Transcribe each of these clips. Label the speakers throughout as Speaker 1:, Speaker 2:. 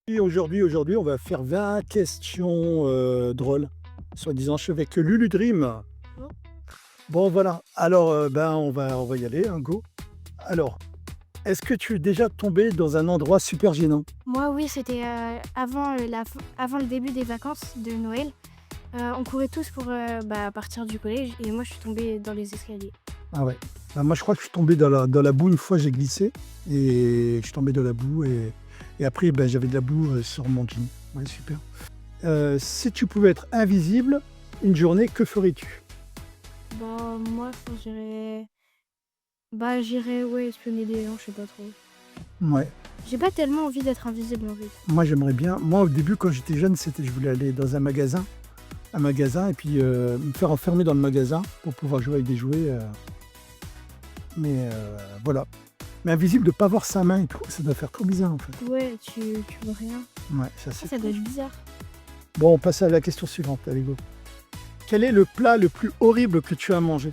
Speaker 1: Et aujourd'hui, on va faire 20 questions drôles, soi-disant. Je suis avec Lulu Dream.
Speaker 2: Bon.
Speaker 1: Bon, voilà. Alors, on va y aller, hein, go. Alors, est-ce que tu es déjà tombé dans un endroit super gênant?
Speaker 2: Moi, oui, c'était avant, avant le début des vacances de Noël. On courait tous pour partir du collège et moi, je suis tombée dans les escaliers.
Speaker 1: Ah ouais. Bah, moi, je crois que je suis tombé dans la boue une fois, j'ai glissé et je suis tombé dans la boue et après, ben, j'avais de la boue sur mon jean. Ouais, super. Si tu pouvais être invisible une journée, que ferais-tu?
Speaker 2: Moi, je pense que j'irais ouais, espionner des gens, je sais pas trop.
Speaker 1: Ouais.
Speaker 2: J'ai pas tellement envie d'être invisible en fait.
Speaker 1: Moi, j'aimerais bien. Moi, au début, quand j'étais jeune, je voulais aller dans un magasin, et puis me faire enfermer dans le magasin pour pouvoir jouer avec des jouets. Mais voilà. Mais invisible, de ne pas voir sa main et tout, ça doit faire trop bizarre en fait.
Speaker 2: Ouais, tu vois rien.
Speaker 1: Ouais, ça
Speaker 2: Ça,
Speaker 1: c'est
Speaker 2: ça doit
Speaker 1: cool.
Speaker 2: être bizarre.
Speaker 1: Bon, on passe à la question suivante. Allez, go. Quel est le plat le plus horrible que tu as mangé?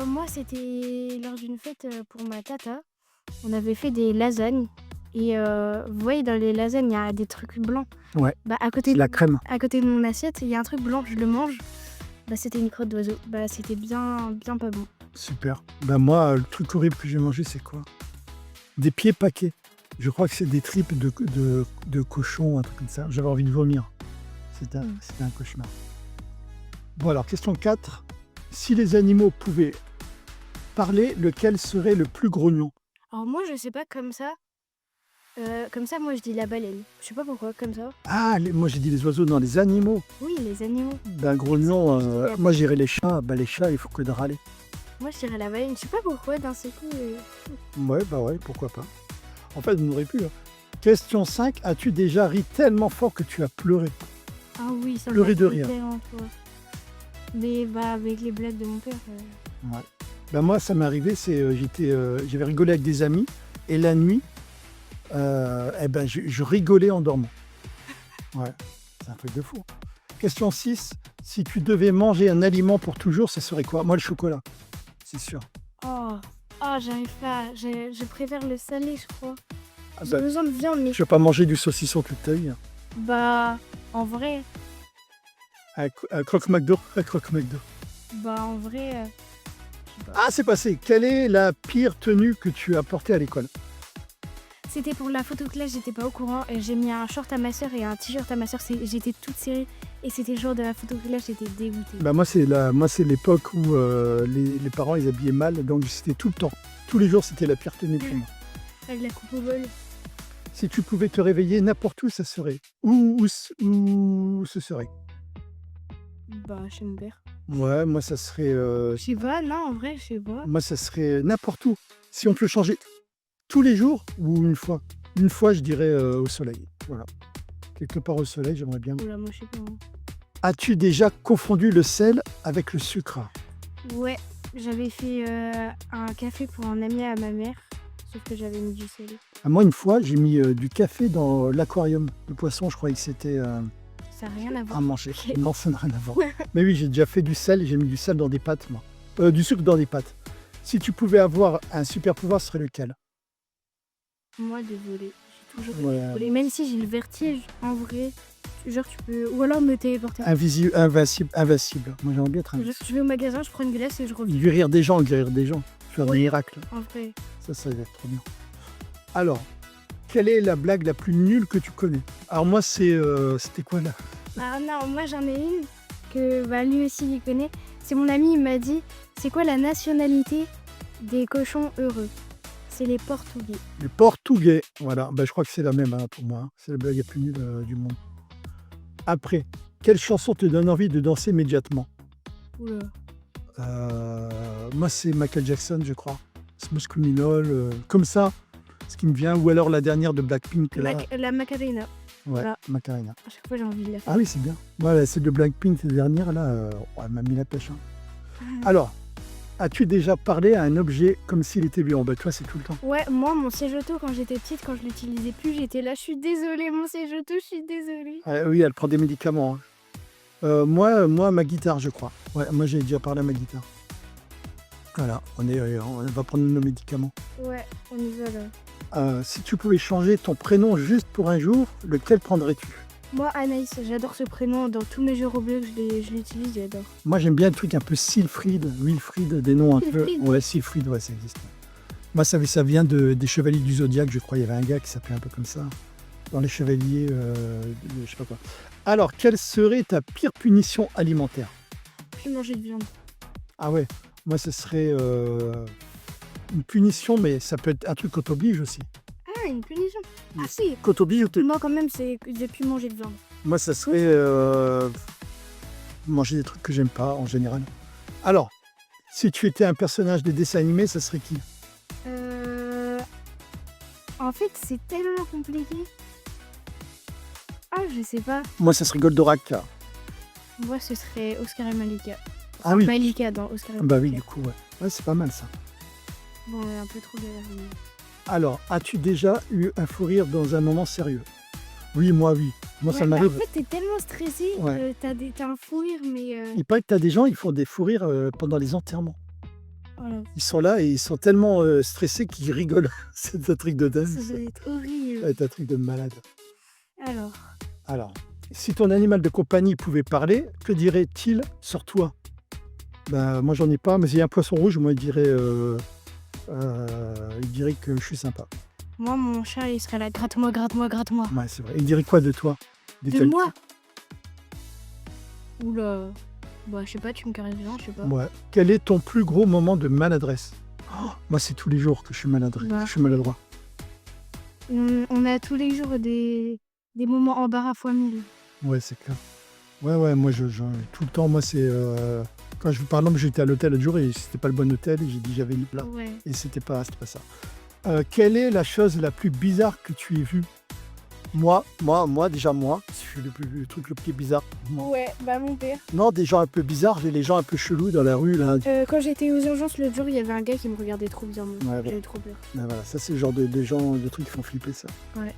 Speaker 2: Moi, c'était lors d'une fête pour ma tata. On avait fait des lasagnes. Et vous voyez, dans les lasagnes, il y a des trucs blancs.
Speaker 1: Ouais,
Speaker 2: Bah,
Speaker 1: c'est la crème.
Speaker 2: à côté de mon assiette, il y a un truc blanc, je le mange. Bah, c'était une crotte d'oiseau. Bah, c'était bien, bien pas bon.
Speaker 1: Super. Ben moi, le truc horrible que j'ai mangé, c'est quoi? Des pieds paquets. Je crois que c'est des tripes de cochon, un truc comme ça. J'avais envie de vomir. C'était un cauchemar. Bon, alors, question 4. Si les animaux pouvaient parler, lequel serait le plus grognon?
Speaker 2: Alors moi, je sais pas, comme ça, moi, je dis la baleine. Je sais pas pourquoi, comme ça.
Speaker 1: Ah, moi j'ai dit les oiseaux, non, les animaux.
Speaker 2: Oui, les animaux.
Speaker 1: Ben grognon,
Speaker 2: La-
Speaker 1: moi j'irais les chats. Ben les chats, il faut que de râler.
Speaker 2: Moi, je dirais la baleine. Je sais pas pourquoi, d'un seul coup.
Speaker 1: Ouais, bah ouais, pourquoi pas. En fait, on aurait pu, hein. Question 5. As-tu déjà ri tellement fort que tu as pleuré?
Speaker 2: Ah oui, ça me
Speaker 1: Pleurer
Speaker 2: fait
Speaker 1: de rire.
Speaker 2: tellement peur. Mais avec les blagues de mon père.
Speaker 1: Ouais. Ben moi, ça m'est arrivé, j'avais rigolé avec des amis, et la nuit, eh ben, je rigolais en dormant. Ouais, c'est un truc de fou. Question 6. Si tu devais manger un aliment pour toujours, ce serait quoi? Moi, le chocolat, c'est sûr.
Speaker 2: Oh, j'arrive pas. Je préfère le salé, je crois.
Speaker 1: Ah
Speaker 2: J'ai
Speaker 1: ben,
Speaker 2: besoin de viande, mais
Speaker 1: je vais pas manger du saucisson toute ta vie, hein.
Speaker 2: en vrai,
Speaker 1: Un croque McDo, un croque McDo.
Speaker 2: je sais pas.
Speaker 1: Ah, c'est passé. Quelle est la pire tenue que tu as portée à l'école?
Speaker 2: C'était pour la photo classe, j'étais pas au courant. Et j'ai mis un short à ma soeur et un t-shirt à ma soeur. J'étais toute serrée. Et c'était le jour de la photo classe, j'étais dégoûtée.
Speaker 1: Bah moi c'est l'époque où les parents ils habillaient mal, donc c'était tout le temps. Tous les jours c'était la pire tenue pour moi.
Speaker 2: Avec la coupe au bol.
Speaker 1: Si tu pouvais te réveiller n'importe où, ça serait. Où ce serait?
Speaker 2: Chez mon père.
Speaker 1: Ouais, moi ça serait.
Speaker 2: Je sais pas, non, en vrai, je sais pas.
Speaker 1: Moi ça serait n'importe où. Si on peut changer tous les jours ou une fois. Une fois je dirais au soleil. Voilà. Quelque part au soleil, j'aimerais bien.
Speaker 2: Oula, moi, je sais pas.
Speaker 1: As-tu déjà confondu le sel avec le sucre?
Speaker 2: Ouais, j'avais fait un café pour un ami à ma mère. Sauf que j'avais mis du sel.
Speaker 1: Ah, moi une fois j'ai mis du café dans l'aquarium de poisson, je croyais que c'était.
Speaker 2: Ça n'a rien à voir.
Speaker 1: À manger.
Speaker 2: Ok.
Speaker 1: Non, ça n'a rien à voir. Mais oui, j'ai déjà fait du sel, j'ai mis du sel dans des pâtes, moi. Du sucre dans des pâtes. Si tu pouvais avoir un super pouvoir, ce serait lequel?
Speaker 2: Moi, de voler. J'ai toujours
Speaker 1: Ouais.
Speaker 2: volé. Même si j'ai le vertige, en vrai. Genre, tu peux. Ou alors me téléporter.
Speaker 1: Invisible, invincible, invincible. Moi, j'aimerais bien être
Speaker 2: Genre,
Speaker 1: invincible.
Speaker 2: je vais au magasin, je prends une glace et je reviens.
Speaker 1: Guérir des gens, faire des
Speaker 2: Ouais.
Speaker 1: miracles.
Speaker 2: En vrai.
Speaker 1: Ça va être trop bien. Alors, quelle est la blague la plus nulle que tu connais? Alors moi, c'était quoi là?
Speaker 2: Ah non, moi j'en ai une que lui aussi il connaît. C'est mon ami, il m'a dit c'est quoi la nationalité des cochons heureux? C'est les Portugais.
Speaker 1: Les Portugais. Voilà, je crois que c'est la même hein, pour moi, hein. C'est la blague la plus nulle du monde. Après, quelle chanson te donne envie de danser immédiatement?
Speaker 2: Oula.
Speaker 1: Moi, c'est Michael Jackson, je crois. Smooth Criminal, comme ça, ce qui me vient. Ou alors la dernière de Blackpink, là.
Speaker 2: La Macarena.
Speaker 1: Ouais,
Speaker 2: voilà.
Speaker 1: Macarena.
Speaker 2: À chaque fois j'ai envie de la faire.
Speaker 1: Ah oui, c'est bien. Voilà, celle de Blackpink, cette dernière, là, elle m'a mis la pêche, hein. Alors, as-tu déjà parlé à un objet comme s'il était vivant? Toi, c'est tout le temps.
Speaker 2: Ouais, moi mon siège auto quand j'étais petite, quand je l'utilisais plus, j'étais là, je suis désolée mon siège auto, je suis désolée.
Speaker 1: Ah oui, elle prend des médicaments, hein. Moi, ma guitare, je crois. Ouais, moi, j'ai déjà parlé à ma guitare. Voilà, on va prendre nos médicaments.
Speaker 2: Ouais, on y va là.
Speaker 1: Si tu pouvais changer ton prénom juste pour un jour, lequel prendrais-tu?
Speaker 2: Moi, Anaïs, j'adore ce prénom. Dans tous mes jeux Roblox, je l'utilise, j'adore.
Speaker 1: Moi, j'aime bien le truc un peu Siegfried, Wilfried, des noms un peu.
Speaker 2: Siegfried.
Speaker 1: Ouais, Siegfried, ouais, ça existe. Moi, ça vient des Chevaliers du Zodiaque, je crois. Il y avait un gars qui s'appelait un peu comme ça. Dans les Chevaliers, je sais pas quoi. Alors, quelle serait ta pire punition alimentaire?
Speaker 2: Plus manger de viande.
Speaker 1: Ah ouais, moi, ce serait une punition, mais ça peut être un truc qu'on t'oblige aussi.
Speaker 2: Ah, une punition. Ah si.
Speaker 1: Qu'on t'oblige ou
Speaker 2: Moi, quand même, c'est que j'ai pu manger de viande.
Speaker 1: Moi, ça serait manger des trucs que j'aime pas en général. Alors, si tu étais un personnage des dessins animés, ça serait qui?
Speaker 2: En fait, c'est tellement compliqué. Ah, je sais pas.
Speaker 1: Moi, ça serait Goldorak.
Speaker 2: Moi, ce serait Oscar et Malika.
Speaker 1: Ah oui.
Speaker 2: Malika dans Oscar et Malika.
Speaker 1: Bah oui, du coup, ouais. Ouais, c'est pas mal ça.
Speaker 2: Bon, un peu trop galère. Mais...
Speaker 1: Alors, as-tu déjà eu un fou rire dans un moment sérieux? Oui, moi, oui. Moi,
Speaker 2: Ouais,
Speaker 1: ça m'arrive.
Speaker 2: En fait, t'es tellement stressé,
Speaker 1: Ouais.
Speaker 2: t'as un fou rire, mais...
Speaker 1: Il paraît que t'as des gens, ils font des fous rires pendant les enterrements.
Speaker 2: Voilà.
Speaker 1: Ils sont là et ils sont tellement stressés qu'ils rigolent. C'est un truc de dingue.
Speaker 2: Ça doit être horrible.
Speaker 1: C'est un truc de malade.
Speaker 2: Alors,
Speaker 1: Si ton animal de compagnie pouvait parler, que dirait-il sur toi? Ben, moi, j'en ai pas, mais s'il y a un poisson rouge, moi, il dirait que je suis sympa.
Speaker 2: moi, mon chat, il serait là, gratte-moi, gratte-moi, gratte-moi.
Speaker 1: Ouais, c'est vrai. Il dirait quoi de toi? Des
Speaker 2: De
Speaker 1: qualités?
Speaker 2: moi? Oula. Bah, je sais pas, tu me caresses bien, je sais pas.
Speaker 1: Ouais. Quel est ton plus gros moment de maladresse? Oh, moi, c'est tous les jours que je suis maladroit.
Speaker 2: Bah.
Speaker 1: Je suis maladroit.
Speaker 2: On a tous les jours des moments embarras fois 1000.
Speaker 1: Ouais, c'est clair. Ouais, moi, tout le temps, moi, c'est... quand je vous parle, j'étais à l'hôtel l'autre jour et c'était pas le bon hôtel et j'ai dit j'avais une place.
Speaker 2: Ouais.
Speaker 1: Et c'était pas ça. Quelle est la chose la plus bizarre que tu aies vue? Moi, je suis le truc le plus bizarre. Moi.
Speaker 2: Ouais, bah mon père.
Speaker 1: Non, des gens un peu bizarres, j'ai les gens un peu chelous dans la rue, là.
Speaker 2: Quand j'étais aux urgences l'autre jour, il y avait un gars qui me regardait trop bien.
Speaker 1: Ouais,
Speaker 2: J'avais trop peur.
Speaker 1: Ben voilà, ça c'est le genre de gens, de trucs qui font flipper ça.
Speaker 2: Ouais.